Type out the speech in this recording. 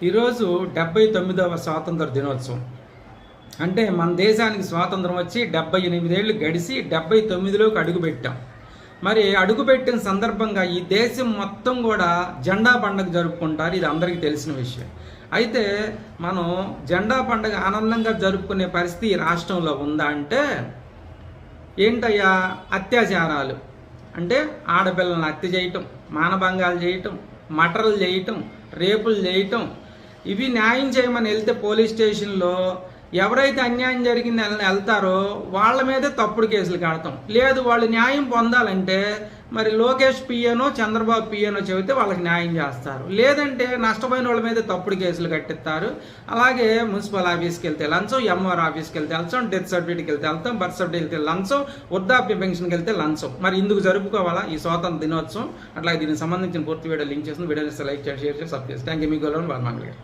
ఈరోజు 79వ స్వాతంత్ర దినోత్సవం. అంటే మన దేశానికి స్వాతంత్రం వచ్చి 78 ఏళ్ళు గడిచి 79లోకి అడుగుపెట్టాం. మరి అడుగుపెట్టిన సందర్భంగా ఈ దేశం మొత్తం కూడా జెండా పండుగ జరుపుకుంటారు. ఇది అందరికీ తెలిసిన విషయం. అయితే మనం జెండా పండుగ ఆనందంగా జరుపుకునే పరిస్థితి ఈ రాష్ట్రంలో ఉందా అంటే ఏంటయ్యా, అత్యాచారాలు అంటే ఆడపిల్లలను హత్య చేయటం, మానభంగాలు చేయటం, మటర్లు చేయటం, రేపులు చేయటం, ఇవి న్యాయం చేయమని వెళ్తే పోలీస్ స్టేషన్లో ఎవరైతే అన్యాయం జరిగిందని వెళ్తారో వాళ్ళ మీదే తప్పుడు కేసులు కడతాం. లేదు, వాళ్ళు న్యాయం పొందాలంటే మరి లోకేష్ పిఏనో చంద్రబాబు పిఏనో చెబితే వాళ్ళకి న్యాయం చేస్తారు. లేదంటే నష్టపోయిన వాళ్ళ మీద తప్పుడు కేసులు కట్టిస్తారు. అలాగే మున్సిపల్ ఆఫీస్కి వెళ్తే లంచం, ఎంఆర్ ఆఫీస్కి వెళ్తే లంచం, డెత్ సర్టిఫికేట్కి వెళ్తే లంచం, బర్త్ సర్టిఫికేట్కి వెళ్తే లంచం, వృద్ధాప్య పెన్షన్కి వెళ్తే లంచం. మరి ఇందుకు జరుపుకోవాలా ఈ స్వాతంత్ర దినోత్సవం? అట్లాగే దీనికి సంబంధించిన పూర్తి వీడియో లింక్ చేసిన వీడియోని లైక్ చేసి షేర్ చేసి సబ్స్క్రైబ్. Thank you. మీ గోల్వన్ బాలమంగళ గారు.